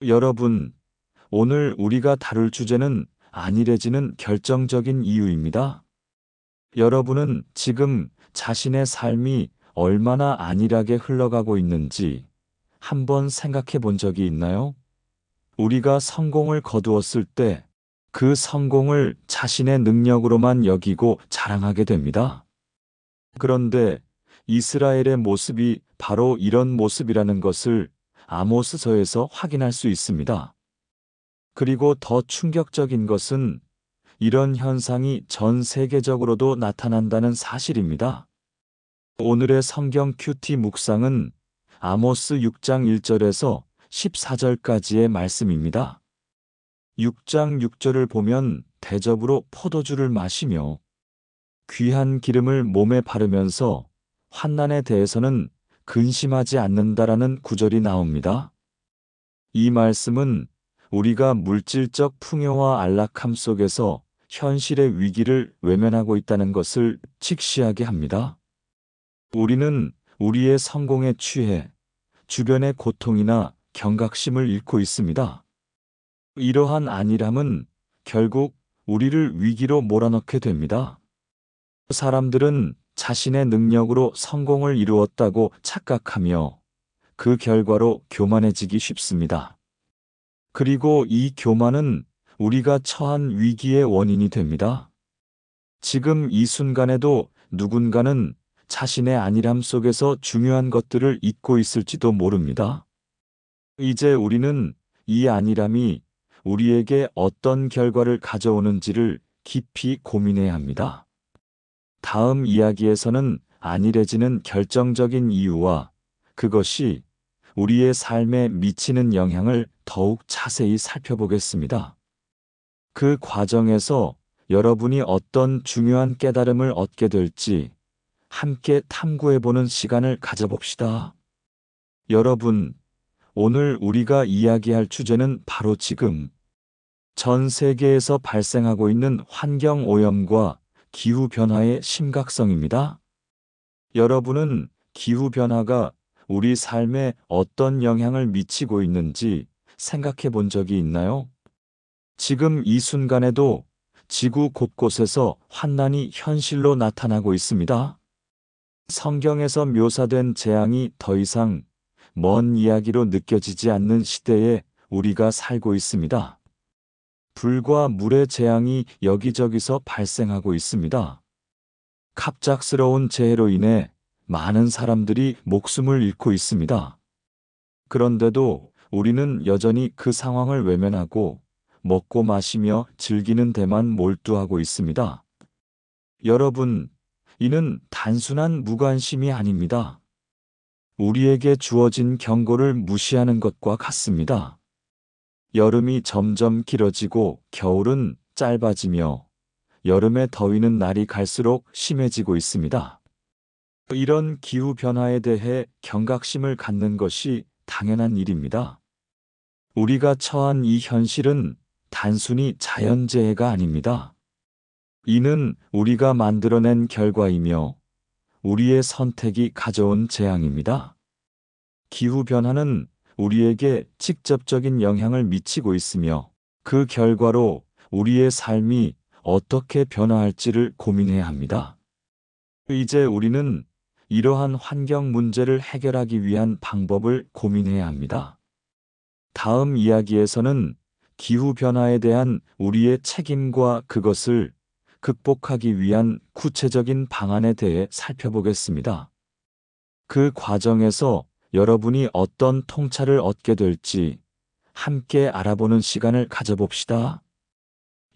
여러분, 오늘 우리가 다룰 주제는 안일해지는 결정적인 이유입니다. 여러분은 지금 자신의 삶이 얼마나 안일하게 흘러가고 있는지 한번 생각해 본 적이 있나요? 우리가 성공을 거두었을 때 그 성공을 자신의 능력으로만 여기고 자랑하게 됩니다. 그런데 이스라엘의 모습이 바로 이런 모습이라는 것을 아모스서에서 확인할 수 있습니다. 그리고 더 충격적인 것은 이런 현상이 전 세계적으로도 나타난다는 사실입니다. 오늘의 성경 큐티 묵상은 아모스 6장 1절에서 14절까지의 말씀입니다. 6장 6절을 보면 대접으로 포도주를 마시며 귀한 기름을 몸에 바르면서 환난에 대해서는 근심하지 않는다라는 구절이 나옵니다. 이 말씀은 우리가 물질적 풍요와 안락함 속에서 현실의 위기를 외면하고 있다는 것을 직시하게 합니다. 우리는 우리의 성공에 취해 주변의 고통이나 경각심을 잃고 있습니다. 이러한 안일함은 결국 우리를 위기로 몰아넣게 됩니다. 사람들은 자신의 능력으로 성공을 이루었다고 착각하며 그 결과로 교만해지기 쉽습니다. 그리고 이 교만은 우리가 처한 위기의 원인이 됩니다. 지금 이 순간에도 누군가는 자신의 안일함 속에서 중요한 것들을 잊고 있을지도 모릅니다. 이제 우리는 이 안일함이 우리에게 어떤 결과를 가져오는지를 깊이 고민해야 합니다. 다음 이야기에서는 안일해지는 결정적인 이유와 그것이 우리의 삶에 미치는 영향을 더욱 자세히 살펴보겠습니다. 그 과정에서 여러분이 어떤 중요한 깨달음을 얻게 될지 함께 탐구해보는 시간을 가져봅시다. 여러분, 오늘 우리가 이야기할 주제는 바로 지금 전 세계에서 발생하고 있는 환경 오염과 기후변화의 심각성입니다. 여러분은 기후변화가 우리 삶에 어떤 영향을 미치고 있는지 생각해 본 적이 있나요? 지금 이 순간에도 지구 곳곳에서 환난이 현실로 나타나고 있습니다. 성경에서 묘사된 재앙이 더 이상 먼 이야기로 느껴지지 않는 시대에 우리가 살고 있습니다. 불과 물의 재앙이 여기저기서 발생하고 있습니다. 갑작스러운 재해로 인해 많은 사람들이 목숨을 잃고 있습니다. 그런데도 우리는 여전히 그 상황을 외면하고 먹고 마시며 즐기는 데만 몰두하고 있습니다. 여러분, 이는 단순한 무관심이 아닙니다. 우리에게 주어진 경고를 무시하는 것과 같습니다. 여름이 점점 길어지고 겨울은 짧아지며 여름의 더위는 날이 갈수록 심해지고 있습니다. 이런 기후변화에 대해 경각심을 갖는 것이 당연한 일입니다. 우리가 처한 이 현실은 단순히 자연재해가 아닙니다. 이는 우리가 만들어낸 결과이며 우리의 선택이 가져온 재앙입니다. 기후변화는 우리에게 직접적인 영향을 미치고 있으며 그 결과로 우리의 삶이 어떻게 변화할지를 고민해야 합니다. 이제 우리는 이러한 환경 문제를 해결하기 위한 방법을 고민해야 합니다. 다음 이야기에서는 기후변화에 대한 우리의 책임과 그것을 극복하기 위한 구체적인 방안에 대해 살펴보겠습니다. 그 과정에서 여러분이 어떤 통찰을 얻게 될지 함께 알아보는 시간을 가져봅시다.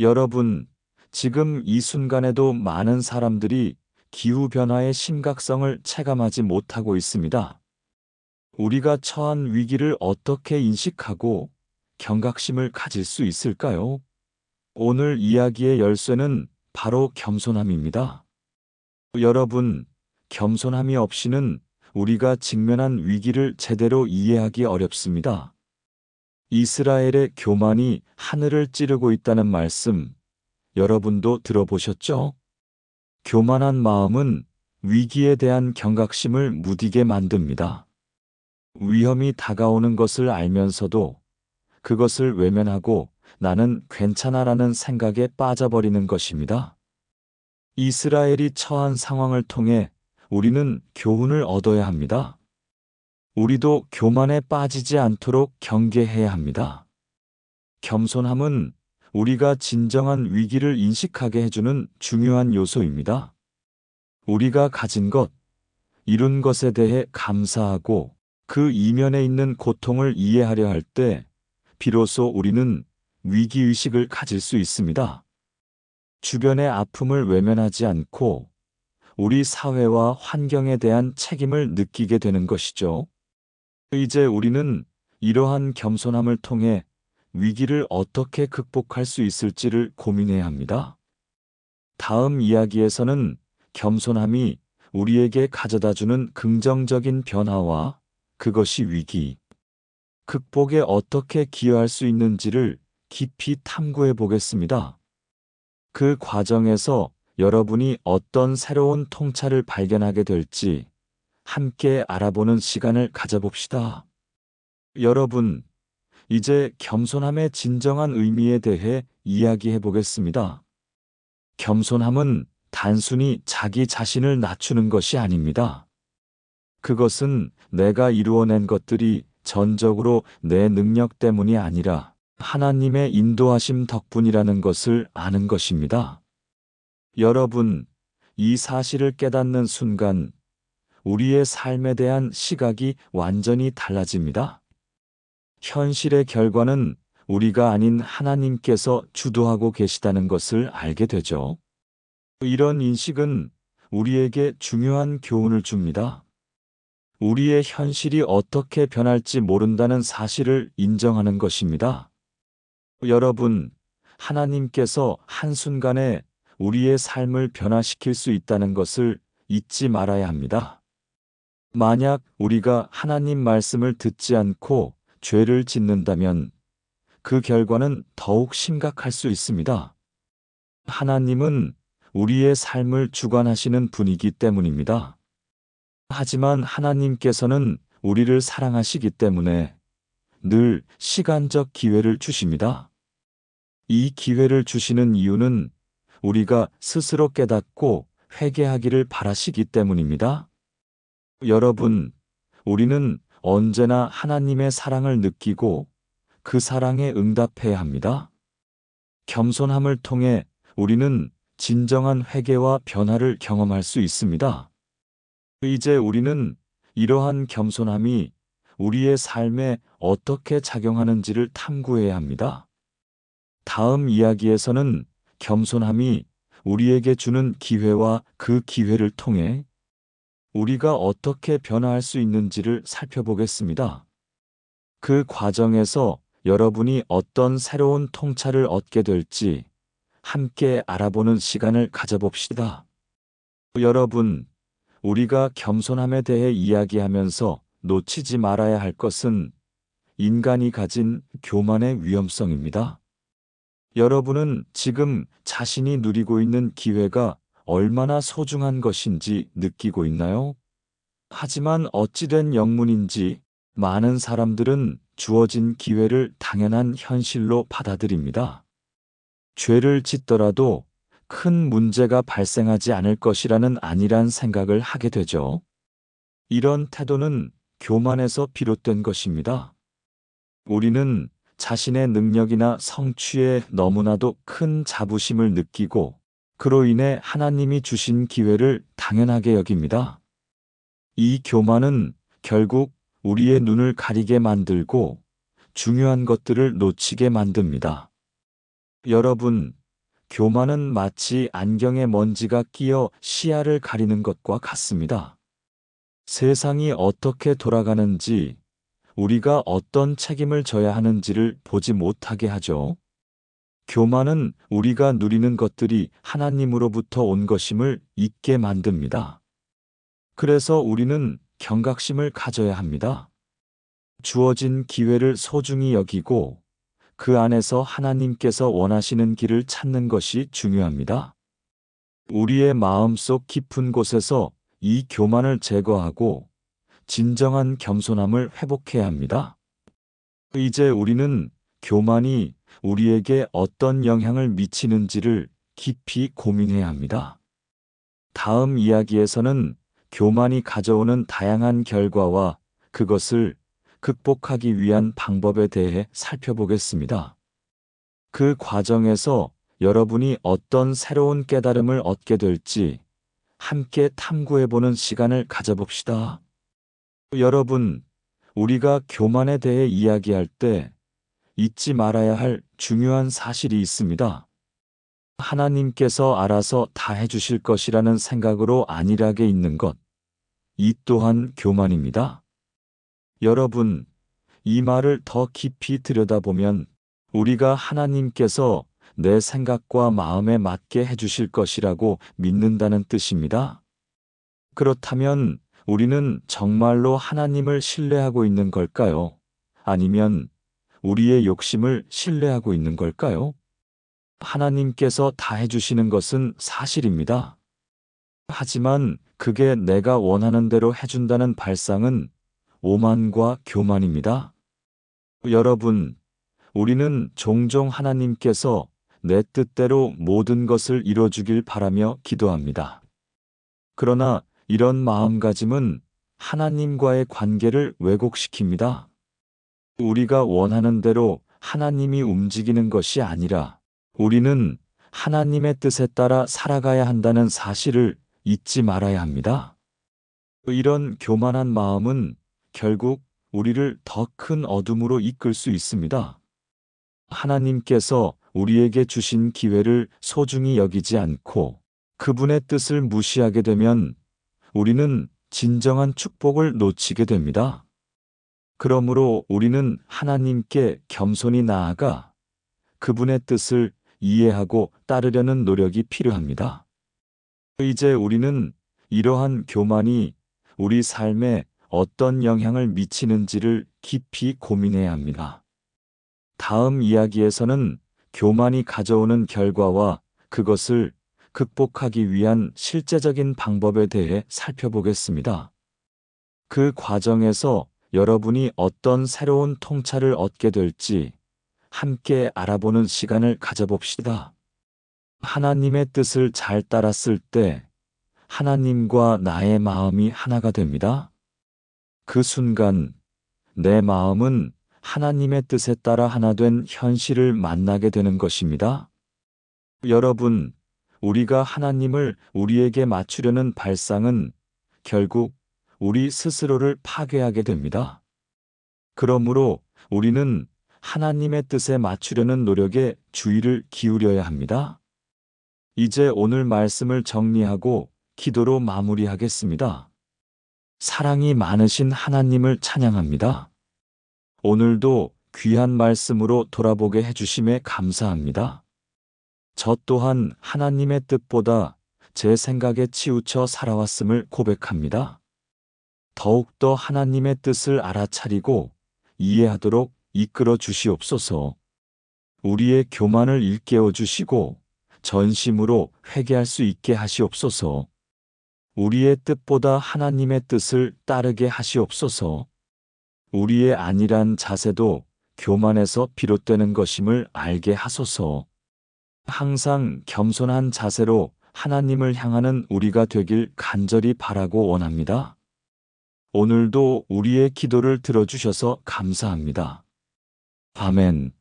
여러분, 지금 이 순간에도 많은 사람들이 기후변화의 심각성을 체감하지 못하고 있습니다. 우리가 처한 위기를 어떻게 인식하고 경각심을 가질 수 있을까요? 오늘 이야기의 열쇠는 바로 겸손함입니다. 여러분, 겸손함이 없이는 우리가 직면한 위기를 제대로 이해하기 어렵습니다. 이스라엘의 교만이 하늘을 찌르고 있다는 말씀, 여러분도 들어보셨죠? 교만한 마음은 위기에 대한 경각심을 무디게 만듭니다. 위험이 다가오는 것을 알면서도 그것을 외면하고 나는 괜찮아라는 생각에 빠져버리는 것입니다. 이스라엘이 처한 상황을 통해 우리는 교훈을 얻어야 합니다. 우리도 교만에 빠지지 않도록 경계해야 합니다. 겸손함은 우리가 진정한 위기를 인식하게 해주는 중요한 요소입니다. 우리가 가진 것, 이룬 것에 대해 감사하고 그 이면에 있는 고통을 이해하려 할 때 비로소 우리는 위기의식을 가질 수 있습니다. 주변의 아픔을 외면하지 않고 우리 사회와 환경에 대한 책임을 느끼게 되는 것이죠. 이제 우리는 이러한 겸손함을 통해 위기를 어떻게 극복할 수 있을지를 고민해야 합니다. 다음 이야기에서는 겸손함이 우리에게 가져다주는 긍정적인 변화와 그것이 위기 극복에 어떻게 기여할 수 있는지를 깊이 탐구해 보겠습니다. 그 과정에서 여러분이 어떤 새로운 통찰을 발견하게 될지 함께 알아보는 시간을 가져봅시다. 여러분, 이제 겸손함의 진정한 의미에 대해 이야기해 보겠습니다. 겸손함은 단순히 자기 자신을 낮추는 것이 아닙니다. 그것은 내가 이루어낸 것들이 전적으로 내 능력 때문이 아니라 하나님의 인도하심 덕분이라는 것을 아는 것입니다. 여러분, 이 사실을 깨닫는 순간 우리의 삶에 대한 시각이 완전히 달라집니다. 현실의 결과는 우리가 아닌 하나님께서 주도하고 계시다는 것을 알게 되죠. 이런 인식은 우리에게 중요한 교훈을 줍니다. 우리의 현실이 어떻게 변할지 모른다는 사실을 인정하는 것입니다. 여러분, 하나님께서 한순간에 우리의 삶을 변화시킬 수 있다는 것을 잊지 말아야 합니다. 만약 우리가 하나님 말씀을 듣지 않고 죄를 짓는다면 그 결과는 더욱 심각할 수 있습니다. 하나님은 우리의 삶을 주관하시는 분이기 때문입니다. 하지만 하나님께서는 우리를 사랑하시기 때문에 늘 시간적 기회를 주십니다. 이 기회를 주시는 이유는 우리가 스스로 깨닫고 회개하기를 바라시기 때문입니다. 여러분, 우리는 언제나 하나님의 사랑을 느끼고 그 사랑에 응답해야 합니다. 겸손함을 통해 우리는 진정한 회개와 변화를 경험할 수 있습니다. 이제 우리는 이러한 겸손함이 우리의 삶에 어떻게 작용하는지를 탐구해야 합니다. 다음 이야기에서는 겸손함이 우리에게 주는 기회와 그 기회를 통해 우리가 어떻게 변화할 수 있는지를 살펴보겠습니다. 그 과정에서 여러분이 어떤 새로운 통찰을 얻게 될지 함께 알아보는 시간을 가져봅시다. 여러분, 우리가 겸손함에 대해 이야기하면서 놓치지 말아야 할 것은 인간이 가진 교만의 위험성입니다. 여러분은 지금 자신이 누리고 있는 기회가 얼마나 소중한 것인지 느끼고 있나요? 하지만 어찌된 영문인지 많은 사람들은 주어진 기회를 당연한 현실로 받아들입니다. 죄를 짓더라도 큰 문제가 발생하지 않을 것이라는 안일한 생각을 하게 되죠. 이런 태도는 교만에서 비롯된 것입니다. 우리는 자신의 능력이나 성취에 너무나도 큰 자부심을 느끼고 그로 인해 하나님이 주신 기회를 당연하게 여깁니다. 이 교만은 결국 우리의 눈을 가리게 만들고 중요한 것들을 놓치게 만듭니다. 여러분, 교만은 마치 안경에 먼지가 끼어 시야를 가리는 것과 같습니다. 세상이 어떻게 돌아가는지, 우리가 어떤 책임을 져야 하는지를 보지 못하게 하죠. 교만은 우리가 누리는 것들이 하나님으로부터 온 것임을 잊게 만듭니다. 그래서 우리는 경각심을 가져야 합니다. 주어진 기회를 소중히 여기고 그 안에서 하나님께서 원하시는 길을 찾는 것이 중요합니다. 우리의 마음속 깊은 곳에서 이 교만을 제거하고 진정한 겸손함을 회복해야 합니다. 이제 우리는 교만이 우리에게 어떤 영향을 미치는지를 깊이 고민해야 합니다. 다음 이야기에서는 교만이 가져오는 다양한 결과와 그것을 극복하기 위한 방법에 대해 살펴보겠습니다. 그 과정에서 여러분이 어떤 새로운 깨달음을 얻게 될지 함께 탐구해보는 시간을 가져봅시다. 여러분, 우리가 교만에 대해 이야기할 때 잊지 말아야 할 중요한 사실이 있습니다. 하나님께서 알아서 다 해주실 것이라는 생각으로 안일하게 있는 것, 이 또한 교만입니다. 여러분, 이 말을 더 깊이 들여다보면 우리가 하나님께서 내 생각과 마음에 맞게 해주실 것이라고 믿는다는 뜻입니다. 그렇다면 우리는 정말로 하나님을 신뢰하고 있는 걸까요? 아니면 우리의 욕심을 신뢰하고 있는 걸까요? 하나님께서 다 해주시는 것은 사실입니다. 하지만 그게 내가 원하는 대로 해준다는 발상은 오만과 교만입니다. 여러분, 우리는 종종 하나님께서 내 뜻대로 모든 것을 이뤄주길 바라며 기도합니다. 그러나 이런 마음가짐은 하나님과의 관계를 왜곡시킵니다. 우리가 원하는 대로 하나님이 움직이는 것이 아니라 우리는 하나님의 뜻에 따라 살아가야 한다는 사실을 잊지 말아야 합니다. 이런 교만한 마음은 결국 우리를 더 큰 어둠으로 이끌 수 있습니다. 하나님께서 우리에게 주신 기회를 소중히 여기지 않고 그분의 뜻을 무시하게 되면 우리는 진정한 축복을 놓치게 됩니다. 그러므로 우리는 하나님께 겸손히 나아가 그분의 뜻을 이해하고 따르려는 노력이 필요합니다. 이제 우리는 이러한 교만이 우리 삶에 어떤 영향을 미치는지를 깊이 고민해야 합니다. 다음 이야기에서는 교만이 가져오는 결과와 그것을 극복하기 위한 실제적인 방법에 대해 살펴보겠습니다. 그 과정에서 여러분이 어떤 새로운 통찰을 얻게 될지 함께 알아보는 시간을 가져봅시다. 하나님의 뜻을 잘 따랐을 때 하나님과 나의 마음이 하나가 됩니다. 그 순간 내 마음은 하나님의 뜻에 따라 하나 된 현실을 만나게 되는 것입니다. 여러분, 우리가 하나님을 우리에게 맞추려는 발상은 결국 우리 스스로를 파괴하게 됩니다. 그러므로 우리는 하나님의 뜻에 맞추려는 노력에 주의를 기울여야 합니다. 이제 오늘 말씀을 정리하고 기도로 마무리하겠습니다. 사랑이 많으신 하나님을 찬양합니다. 오늘도 귀한 말씀으로 돌아보게 해주심에 감사합니다. 저 또한 하나님의 뜻보다 제 생각에 치우쳐 살아왔음을 고백합니다. 더욱더 하나님의 뜻을 알아차리고 이해하도록 이끌어 주시옵소서. 우리의 교만을 일깨워 주시고 전심으로 회개할 수 있게 하시옵소서. 우리의 뜻보다 하나님의 뜻을 따르게 하시옵소서. 우리의 안일한 자세도 교만에서 비롯되는 것임을 알게 하소서. 항상 겸손한 자세로 하나님을 향하는 우리가 되길 간절히 바라고 원합니다. 오늘도 우리의 기도를 들어주셔서 감사합니다. 아멘.